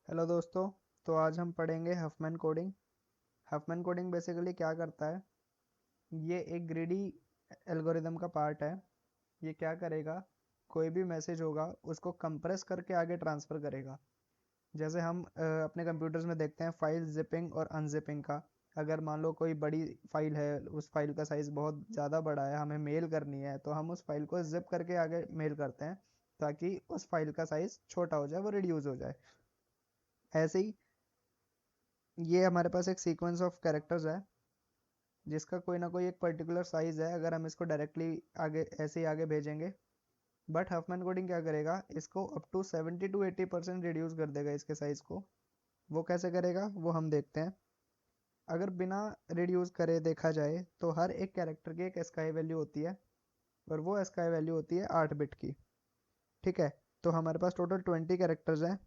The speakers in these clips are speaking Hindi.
हेलो दोस्तों। तो आज हम पढ़ेंगे Huffman coding. Huffman coding basically क्या करता है, ये एक ग्रीडी एल्गोरिदम का पार्ट है। ये क्या करेगा, कोई भी मैसेज होगा उसको कंप्रेस करके आगे ट्रांसफ़र करेगा। जैसे हम अपने कंप्यूटर्स में देखते हैं फाइल जिपिंग और अनजिपिंग का। अगर मान लो कोई बड़ी फाइल है, उस फाइल का साइज़ बहुत ज़्यादा बड़ा है, हमें मेल करनी है, तो हम उस फाइल को जिप करके आगे मेल करते हैं ताकि उस फाइल का साइज़ छोटा हो जाए, वो रिड्यूस हो जाए। ऐसे ही ये हमारे पास एक सीक्वेंस ऑफ कैरेक्टर्स है जिसका कोई ना कोई एक पर्टिकुलर साइज है। अगर हम इसको डायरेक्टली आगे ऐसे ही आगे भेजेंगे, बट हफमैन कोडिंग क्या करेगा, इसको अप टू 70 to 80% रिड्यूस कर देगा इसके साइज को। वो कैसे करेगा वो हम देखते हैं। अगर बिना रिड्यूस करे देखा जाए तो हर एक कैरेक्टर की एक एस्काई वैल्यू होती है, और वो एस्काई वैल्यू होती है 8 बिट की। ठीक है, तो हमारे पास टोटल 20 कैरेक्टर्स हैं,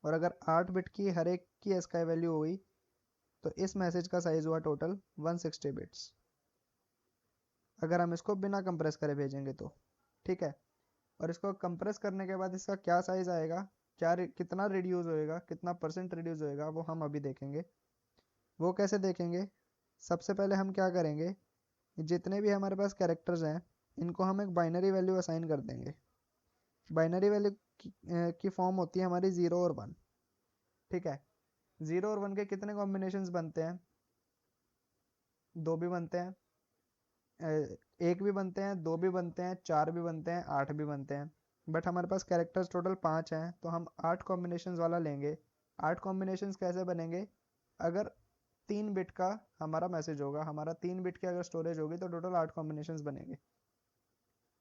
और अगर 8 बिट की हर एक की एस्काई वैल्यू हुई तो इस मैसेज का साइज हुआ टोटल 160 बिट्स, अगर हम इसको बिना कंप्रेस करे भेजेंगे तो। ठीक है, और इसको कंप्रेस करने के बाद इसका क्या साइज आएगा, कितना रिड्यूस होएगा, कितना परसेंट रिड्यूस होएगा, वो हम अभी देखेंगे। वो कैसे देखेंगे, सबसे पहले हम क्या करेंगे, जितने भी हमारे पास कैरेक्टर्स हैं इनको हम एक बाइनरी वैल्यू असाइन कर देंगे। बाइनरी वैल्यू की फॉर्म होती है हमारी 0 और 1। ठीक है, 0 और 1 के कितने कॉम्बिनेशंस बनते हैं, दो भी बनते हैं, एक भी बनते हैं, दो भी बनते हैं, चार भी बनते हैं, आठ भी बनते हैं। बट हमारे पास कैरेक्टर्स टोटल 5 हैं, तो हम 8 कॉम्बिनेशंस वाला लेंगे। 8 कॉम्बिनेशंस कैसे बनेंगे, अगर 3 बिट का हमारा मैसेज होगा, हमारा 3 बिट की अगर स्टोरेज होगी तो टोटल 8 कॉम्बिनेशंस बनेंगे।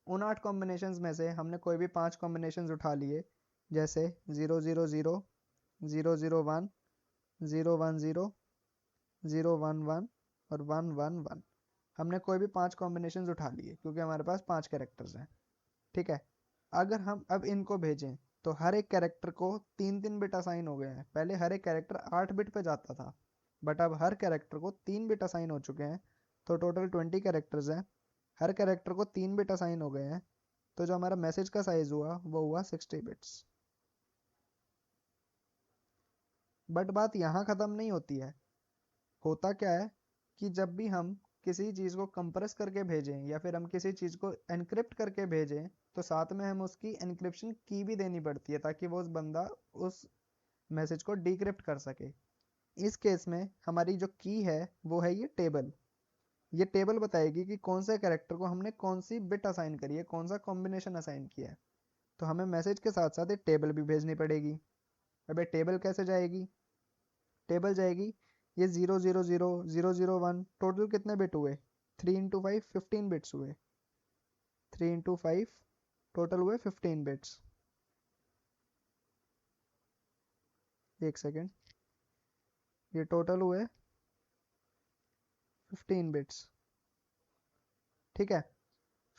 उन 8 कॉम्बिनेशंस में से हमने कोई भी 5 कॉम्बिनेशंस उठा लिए, जैसे 000, 001, 010, 011 और 111। हमने कोई भी 5 कॉम्बिनेशंस उठा लिए क्योंकि हमारे पास 5 कैरेक्टर्स हैं। ठीक है, अगर हम अब इनको भेजें तो हर एक कैरेक्टर को 3 3 बिट असाइन हो गए हैं। पहले हर एक कैरेक्टर 8 बिट पे जाता था, बट अब हर कैरेक्टर को 3 बिट असाइन हो चुके हैं। तो टोटल 20 कैरेक्टर्स हैं, हर कैरेक्टर को 3 बिट असाइन हो गए हैं। तो जो हमारा मैसेज का साइज हुआ वो हुआ 60 बिट्स। बट बात यहाँ ख़त्म नहीं होती है। होता क्या है कि जब भी हम किसी चीज़ को कंप्रेस करके भेजें या फिर हम किसी चीज़ को एनक्रिप्ट करके भेजें, तो साथ में हम उसकी एनक्रिप्शन की भी देनी पड़ती है ताकि वो उस बंदा उस मैसेज को डिक्रिप्ट कर सके। इस केस में हमारी जो की है वो है ये टेबल। ये टेबल बताएगी कि कौन से कैरेक्टर को हमने कौन सी बिट असाइन करी है, कौन सा कॉम्बिनेशन असाइन किया है। तो हमें मैसेज के साथ साथ एक टेबल भी भेजनी पड़ेगी। अब ये टेबल कैसे जाएगी, टेबल जाएगी, ये 000, 001 टोटल कितने बिट हुए, 3 × 5 15 बिट्स हुए। 3 × 5 टोटल हुए 15 बिट्स। एक सेकेंड, ये टोटल हुए 15 बिट्स। ठीक है,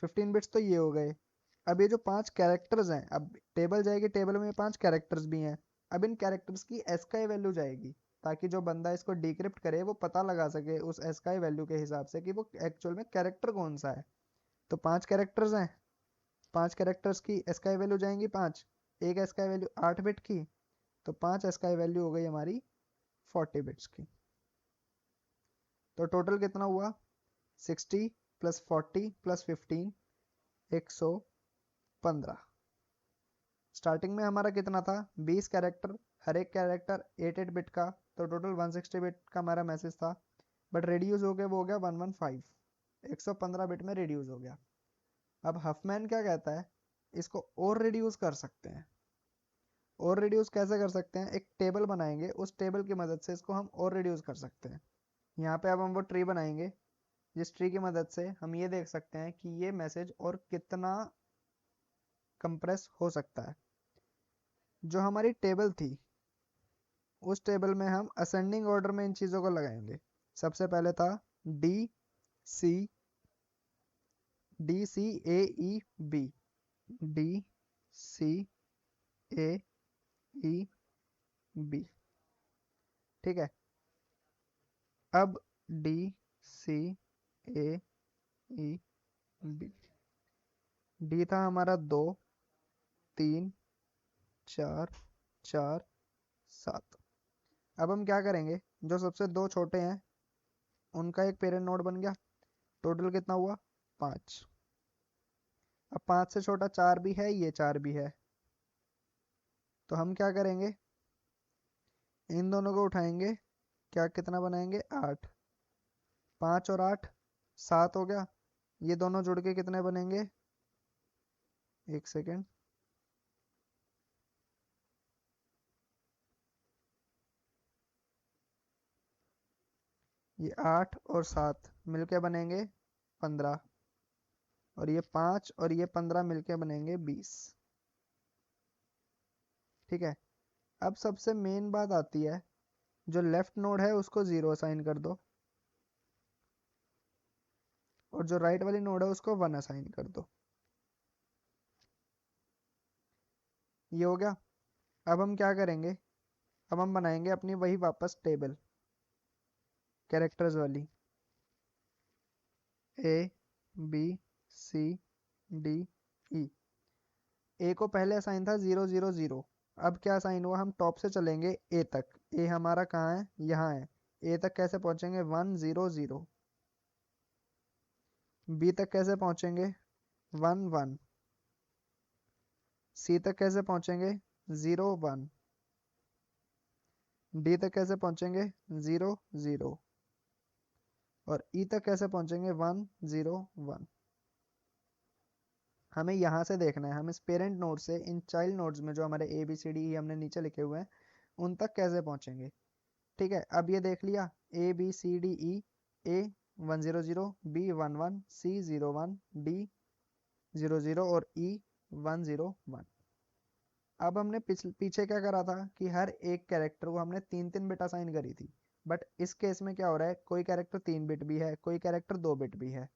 15 बिट्स तो ये हो गए। अब ये जो 5 कैरेक्टर्स हैं, अब टेबल जाएगी, टेबल में 5 कैरेक्टर्स भी हैं। अब इन कैरेक्टर्स की एस्काई वैल्यू जाएगी ताकि जो बंदा इसको डिक्रिप्ट करे वो पता लगा सके उस एस्काई वैल्यू के हिसाब से कि वो एक्चुअल में कैरेक्टर कौन सा है। तो 5 कैरेक्टर्स हैं, 5 कैरेक्टर्स की एस्काई वैल्यू जाएंगी 5, एक एस्काई वैल्यू 8 बिट की, तो 5 एस्काई वैल्यू हो गई हमारी 40 बिट्स की। तो टोटल कितना हुआ, 60 + 40 + 15, 115। स्टार्टिंग में हमारा कितना था, 20 कैरेक्टर, हर एक कैरेक्टर 8 8 बिट का, तो टोटल 160 बिट का हमारा मैसेज था। बट रिड्यूस हो गया, वो हो गया 115, 115 बिट में रिड्यूस हो गया। अब हफमैन क्या कहता है, इसको और रिड्यूस कर सकते हैं। और रिड्यूस कैसे कर सकते हैं, एक टेबल बनाएंगे, उस टेबल की मदद से इसको हम और रिड्यूस कर सकते हैं। यहाँ पे अब हम वो ट्री बनाएंगे जिस ट्री की मदद से हम ये देख सकते हैं कि ये मैसेज और कितना कंप्रेस हो सकता है। जो हमारी टेबल थी, उस टेबल में हम असेंडिंग ऑर्डर में इन चीज़ों को लगाएंगे। सबसे पहले था डी सी, डी सी ए ई बी, डी सी ए ई बी। ठीक है, अब डी सी ए ई बी, डी था हमारा 2 3 4 4, 7। अब हम क्या करेंगे, जो सबसे दो छोटे हैं उनका एक पेरेंट नोड बन गया। टोटल कितना हुआ, 5। अब 5 से छोटा 4 भी है, ये 4 भी है, तो हम क्या करेंगे, इन दोनों को उठाएंगे, क्या कितना बनाएंगे, 8। 5 और 8 7 हो गया। ये दोनों जुड़ के कितने बनेंगे, एक सेकेंड, ये 8 और 7 मिलके बनेंगे 15, और ये 5 और ये 15 मिलके बनेंगे 20। ठीक है। अब सबसे मेन बात आती है, जो लेफ्ट नोड है उसको 0 असाइन कर दो, और जो राइट वाली नोड है उसको 1 असाइन कर दो। ये हो गया। अब हम क्या करेंगे, अब हम बनाएंगे अपनी वही वापस टेबल, कैरेक्टर्स वाली, ए बी सी डी ई। ए को पहले असाइन था 0 0 0, अब क्या असाइन हुआ, हम टॉप से चलेंगे ए तक। ए हमारा कहाँ है, यहाँ है। ए तक कैसे पहुंचेंगे, 1 0 0। बी तक कैसे पहुंचेंगे, 1 1। सी तक कैसे पहुंचेंगे, 0 1। डी तक कैसे पहुंचेंगे, 0 0। और ई तक कैसे पहुंचेंगे, 1 0 1। हमें यहाँ से देखना है, हम इस पेरेंट नोड से इन चाइल्ड नोड्स में जो हमारे ए बी सी डी हमने नीचे लिखे हुए हैं उन तक कैसे पहुंचेंगे। ठीक है, अब ये देख लिया, A B C D E, A 1 0 0, B 1 1, C 0 1, D 0 0 और ई 1 0 1। अब हमने पीछे क्या करा था कि हर एक कैरेक्टर को हमने 3 3 बिट असाइन करी थी, बट इस केस में क्या हो रहा है, कोई कैरेक्टर 3 बिट भी है, कोई कैरेक्टर 2 बिट भी है,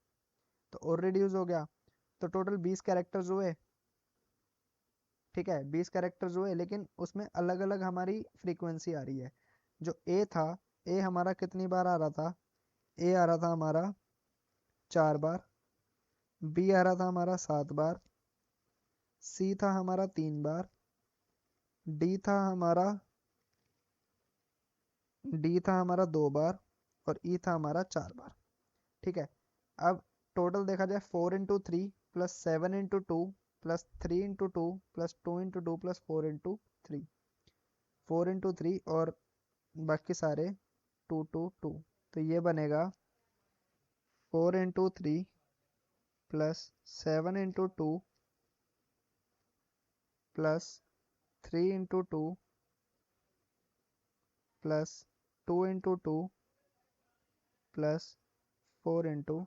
तो और रिड्यूस हो गया। तो टोटल 20 कैरेक्टर्स हुए। ठीक है, 20 कैरेक्टर्स हुए, लेकिन उसमें अलग अलग हमारी फ्रीक्वेंसी आ रही है। जो ए था, ए हमारा कितनी बार आ रहा था, ए आ रहा था हमारा 4 बार, बी आ रहा था हमारा 7 बार, सी था हमारा 3 बार, डी था हमारा डी था हमारा 2 बार, और ई था हमारा 4 बार। ठीक है। अब टोटल देखा जाए, 4 × 3 प्लस 7 × 2 प्लस 3 × 2 प्लस 2 × 2 प्लस 4 × 3, 4 × 3 और बाकी सारे 2 2 2, तो ये बनेगा 4 × 3 प्लस 7 × 2 प्लस 3 × 2 प्लस 2 × 2 प्लस 4 ×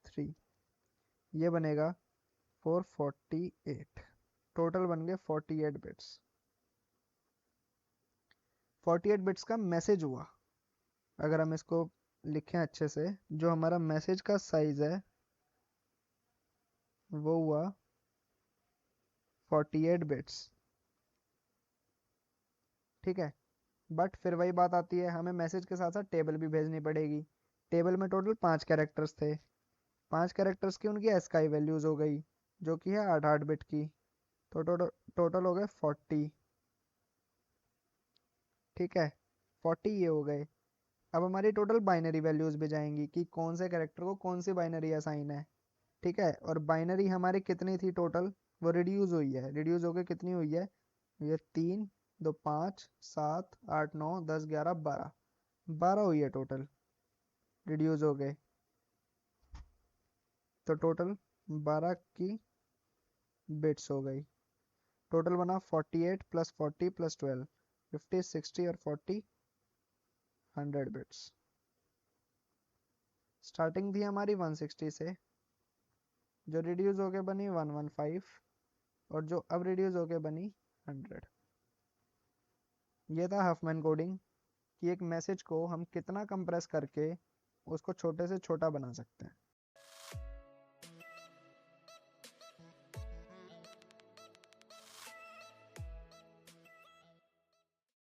3, ये बनेगा 448। टोटल बन गए 48 बिट्स। 48 बिट्स का मैसेज हुआ। अगर हम इसको लिखें अच्छे से, जो हमारा मैसेज का साइज है वो हुआ 48 बिट्स। ठीक है, बट फिर वही बात आती है, हमें मैसेज के साथ साथ टेबल भी भेजनी पड़ेगी। टेबल में टोटल 5 कैरेक्टर्स थे, 5 कैरेक्टर्स की उनकी एस्काई वैल्यूज हो गई, जो कि है 8 8 बिट की, तो टोटल हो गए 40। ठीक है, 40 ये हो गए। अब हमारी टोटल बाइनरी वैल्यूज भी जाएंगी कि कौन से कैरेक्टर को कौन सी बाइनरी असाइन है। ठीक है, और बाइनरी हमारी कितनी थी टोटल, वो रिड्यूस हुई है, रिड्यूस होकर कितनी हुई है, ये 3 2 5 7 8 9 10 11 12, 12 हुई है टोटल, रिड्यूस हो गए। तो टोटल 12 की बिट्स हो गई। टोटल बना 48 प्लस 40 प्लस 12, 50 60 और 40, 100 बिट्स। स्टार्टिंग थी हमारी 160 से, जो रिड्यूस होके बनी 115, और जो अब रिड्यूस होके बनी 100। ये था हफमैन कोडिंग, कि एक मैसेज को हम कितना कंप्रेस करके उसको छोटे से छोटा बना सकते हैं।